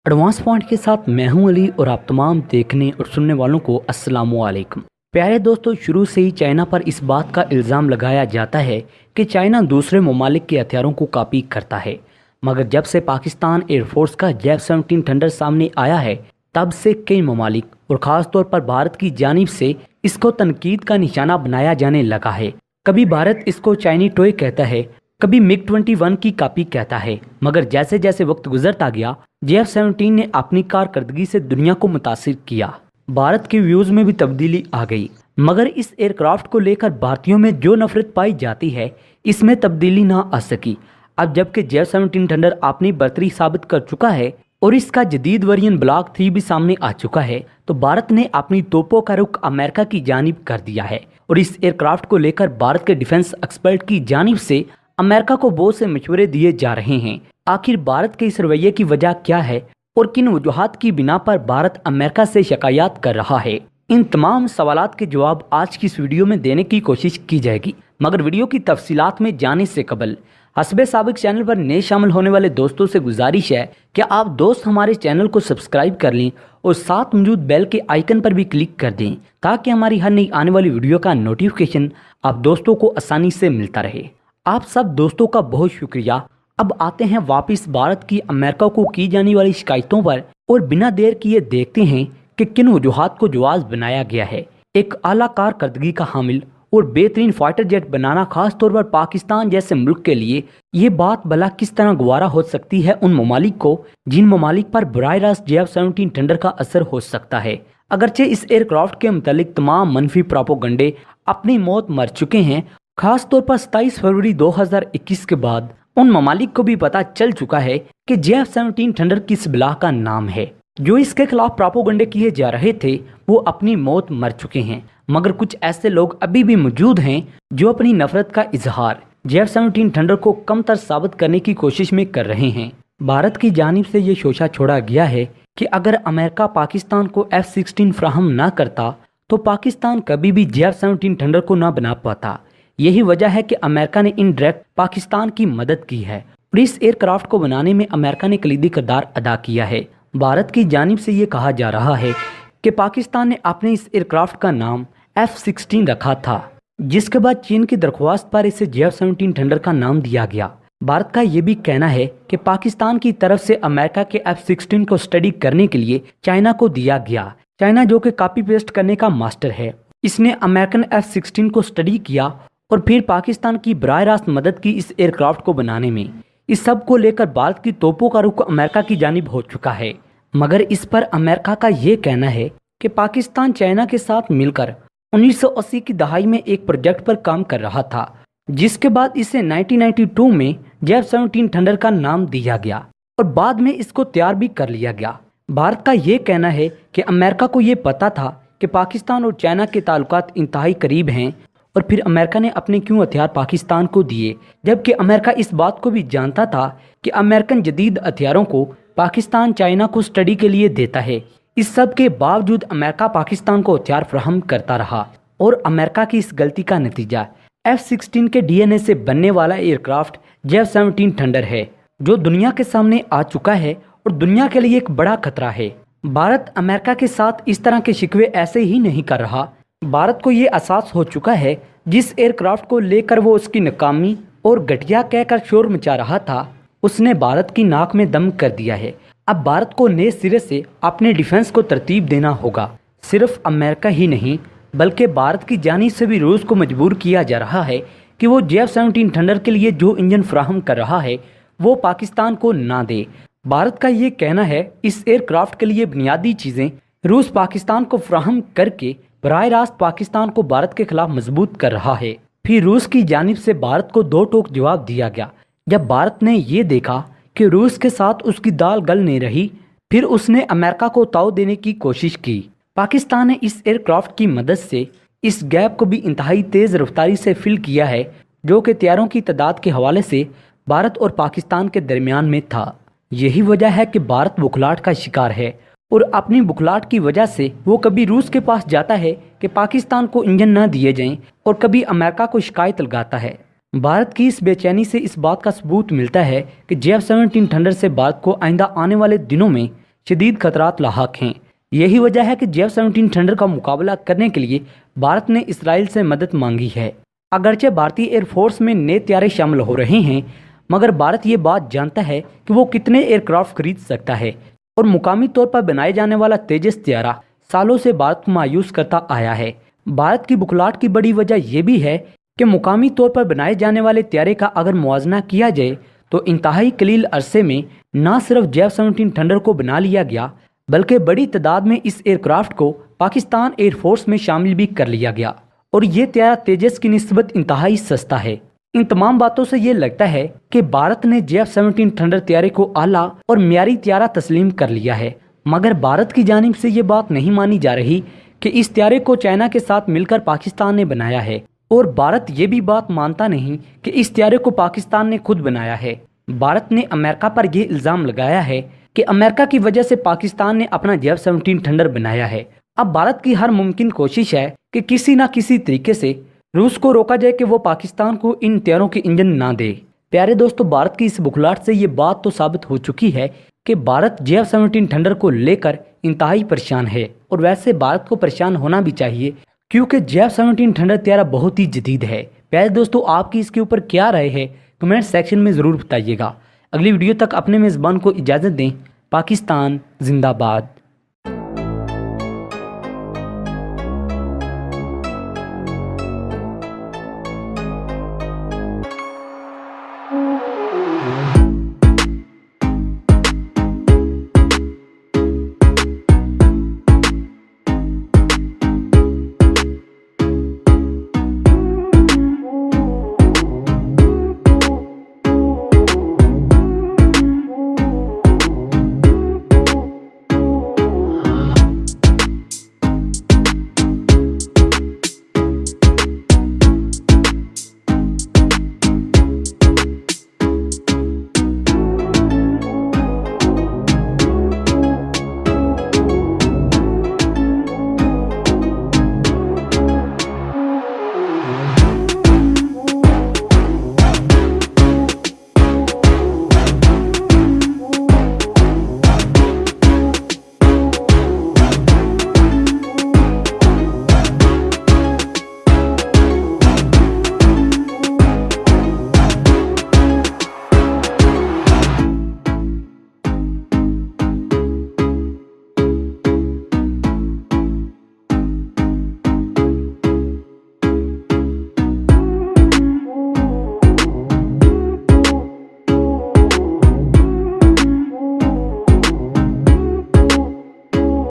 Advance point के साथ मैं हूं अली और आप तमाम देखने और सुनने वालों को अस्सलाम वालेकुम। प्यारे दोस्तों, शुरू से ही चाइना पर इस बात का इल्ज़ाम लगाया जाता है कि चाइना दूसरे ममालिक के हथियारों को कॉपी करता है, मगर जब से पाकिस्तान एयरफोर्स का J-17 थंडर सामने आया है तब से कई ममालिक और ख़ास तौर पर भारत की जानिब से इसको तनकीद का निशाना बनाया जाने लगा है। कभी भारत इसको चाइनी टॉय कहता है, कभी MiG-21 की कॉपी कहता है, मगर जैसे जैसे वक्त गुजरता गया J-17 ने अपनी कारकर्दगी से दुनिया को मुतासिर किया। भारत के व्यूज़ में भी तब्दीली आ गई, मगर इस एयरक्राफ्ट को लेकर भारतीयों में जो नफरत पाई जाती है इसमें तब्दीली ना आ सकी। अब जबकि J-17 थंडर अपनी बर्तरी साबित कर चुका है और इसका जदीद वेरिएंट ब्लॉक 3 भी सामने आ चुका है, तो भारत ने अपनी तोपों का रुख अमेरिका की जानिब कर दिया है और इस एयरक्राफ्ट को लेकर भारत के डिफेंस एक्सपर्ट की जानिब से अमेरिका को बहुत से मशवरे दिए जा रहे हैं। आखिर भारत के इस रवैये की वजह क्या है और किन वजूहात की बिना पर भारत अमेरिका से शिकायत कर रहा है, इन तमाम सवालात के जवाब आज की इस वीडियो में देने की कोशिश की जाएगी। मगर वीडियो की तफसीलात में जाने से कबल हस्बे साबिक चैनल पर नए शामिल होने वाले दोस्तों से गुजारिश है कि आप दोस्त हमारे चैनल को सब्सक्राइब कर लें और साथ मौजूद बेल के आइकन पर भी क्लिक कर दें ताकि हमारी हर नई आने वाली वीडियो का नोटिफिकेशन आप दोस्तों को आसानी से मिलता रहे। आप सब दोस्तों का बहुत शुक्रिया। अब आते हैं वापस भारत की अमेरिका को की जाने वाली शिकायतों पर और बिना देर किए देखते हैं कि किन वजूहात को जवाब बनाया गया है। एक आला कारकर्दगी का हामिल और बेहतरीन फाइटर जेट बनाना खास तौर पर पाकिस्तान जैसे मुल्क के लिए ये बात भला किस तरह गवारा हो सकती है उन ममालिक को जिन ममालिक पर बराह रास्त J-17 थंडर का असर हो सकता है। अगरचे इस एयरक्राफ्ट के मुतालिक तमाम मनफी प्रोपोगंडे अपनी मौत मर चुके हैं, खास तौर पर 27 फरवरी 2021 के बाद उन ममालिक को भी पता चल चुका है कि J-17 थंडर किस बला का नाम है। जो इसके खिलाफ प्रोपोगंडे किए जा रहे थे वो अपनी मौत मर चुके हैं, मगर कुछ ऐसे लोग अभी भी मौजूद हैं जो अपनी नफरत का इजहार J-17 थंडर को कमतर साबित करने की कोशिश में कर रहे हैं। भारत की जानिब से ये शोशा छोड़ा गया है कि अगर अमेरिका पाकिस्तान को F-16 फराहम ना करता तो पाकिस्तान कभी भी J-17 थंडर को ना बना पाता। यही वजह है कि अमेरिका ने इनडायरेक्ट पाकिस्तान की मदद की है और इस एयरक्राफ्ट को बनाने में अमेरिका ने कलीदी किरदार अदा किया है। भारत की जानिब से ये कहा जा रहा है कि पाकिस्तान ने अपने इस एयरक्राफ्ट का नाम F-16 रखा था, जिसके बाद चीन की दरख्वास्त पर इसे J-17 थंडर का नाम दिया गया। भारत का ये भी कहना है कि पाकिस्तान की तरफ से अमेरिका के F-16 को स्टडी करने के लिए चाइना को दिया गया। चाइना जो कि कॉपी पेस्ट करने का मास्टर है, इसने अमेरिकन F-16 को स्टडी किया और फिर पाकिस्तान की बराह रास्त मदद की इस एयरक्राफ्ट को बनाने में। इस सब को लेकर भारत की तोपों का रुख अमेरिका की जानिब हो चुका है, मगर इस पर अमेरिका का ये कहना है कि पाकिस्तान चाइना के साथ मिलकर 1980 की दहाई में एक प्रोजेक्ट पर काम कर रहा था, जिसके बाद इसे 1992 में J-17 थंडर का नाम दिया गया और बाद में इसको तैयार भी कर लिया गया। भारत का ये कहना है कि अमेरिका को ये पता था कि पाकिस्तान और चाइना के ताल्लुकात इंतहाई करीब हैं और फिर अमेरिका ने अपने क्यों हथियार पाकिस्तान को दिए, जबकि अमेरिका इस बात को भी जानता था कि अमेरिकन जदीद हथियारों को पाकिस्तान चाइना को स्टडी के लिए देता है। इस सब के बावजूद अमेरिका पाकिस्तान को हथियार फराहम करता रहा और अमेरिका की इस गलती का नतीजा F-16 के DNA से बनने वाला एयरक्राफ्ट J-17 थंडर है, जो दुनिया के सामने आ चुका है और दुनिया के लिए एक बड़ा खतरा है। भारत अमेरिका के साथ इस तरह के शिकवे ऐसे ही नहीं कर रहा। भारत को ये एहसास हो चुका है जिस एयरक्राफ्ट को लेकर वो उसकी नाकामी और घटिया कहकर शोर मचा रहा था, उसने भारत की नाक में दम कर दिया है। अब भारत को नए सिरे से अपने डिफेंस को तरतीब देना होगा। सिर्फ अमेरिका ही नहीं बल्कि भारत की जानिब से भी रूस को मजबूर किया जा रहा है कि वो J-17 थंडर के लिए जो इंजन फराहम कर रहा है वो पाकिस्तान को ना दे। भारत का ये कहना है इस एयरक्राफ्ट के लिए बुनियादी चीज़ें रूस पाकिस्तान को फराहम करके बराह रास्त पाकिस्तान को भारत के खिलाफ मजबूत कर रहा है। फिर रूस की जानिब से भारत को दो टोक जवाब दिया गया। जब भारत ने ये देखा कि रूस के साथ उसकी दाल गल नहीं रही, फिर उसने अमेरिका को ताव देने की कोशिश की। पाकिस्तान ने इस एयरक्राफ्ट की मदद से इस गैप को भी इंतहाई तेज़ रफ्तारी से फिल किया है, जो कि तैयारों की तादाद के हवाले से भारत और पाकिस्तान के दरमियान में था। यही वजह है कि भारत बुखलाहट का शिकार है और अपनी बुखलाहट की वजह से वो कभी रूस के पास जाता है कि पाकिस्तान को इंजन ना दिए जाएं और कभी अमेरिका को शिकायत लगाता है। भारत की इस बेचैनी से इस बात का सबूत मिलता है कि J-17 थंडर से भारत को आइंदा आने वाले दिनों में शदीद खतरात लाहक हैं। यही वजह है कि F-17 थंडर का मुकाबला करने के लिए भारत ने इसराइल से मदद मांगी है। अगरचे भारतीय एयरफोर्स में नए त्यारे शामिल हो रहे हैं, मगर भारत ये बात जानता है कि वो कितने एयरक्राफ्ट खरीद सकता है और मुकामी तौर पर बनाए जाने वाला तेजस त्यारा सालों से भारत को मायूस करता आया है। भारत की बुखलाहट की बड़ी वजह यह भी है कि मुकामी तौर पर बनाए जाने वाले त्यारे का अगर मुआवजा किया जाए तो इंतहाई कलील अरसे में न सिर्फ F-17 थंडर को बना लिया गया, बल्कि बड़ी तादाद में इस एयरक्राफ्ट को पाकिस्तान एयरफोर्स में शामिल भी कर लिया गया और ये त्यारा तेजस की निस्बत इंतहाई सस्ता है। इन तमाम बातों से ये लगता है कि भारत ने F-17 थंडर त्यारे को आला और म्यारी त्यारा तस्लीम कर लिया है, मगर भारत की जानिब से ये बात नहीं मानी जा रही कि इस त्यारे को चाइना के साथ मिलकर पाकिस्तान ने बनाया है, और भारत ये भी बात मानता नहीं कि इस त्यारे को पाकिस्तान ने खुद बनाया है। भारत ने अमेरिका पर यह इल्ज़ाम लगाया है कि अमेरिका की वजह से पाकिस्तान ने अपना F-17 थंडर बनाया है। अब भारत की हर मुमकिन कोशिश है कि किसी न किसी तरीके से रूस को रोका जाए कि वो पाकिस्तान को इन त्यारों के इंजन ना दे। प्यारे दोस्तों, भारत की इस बुखलाहट से ये बात तो साबित हो चुकी है कि भारत F-17 थंडर को लेकर इंतहाई परेशान है, और वैसे भारत को परेशान होना भी चाहिए क्योंकि F-17 थंडर त्यारा बहुत ही जदीद है। प्यारे दोस्तों, आपकी इसके ऊपर क्या राय है कमेंट सेक्शन में ज़रूर बताइएगा। अगली वीडियो तक अपने मेज़बान को इजाज़त दें। पाकिस्तान जिंदाबाद।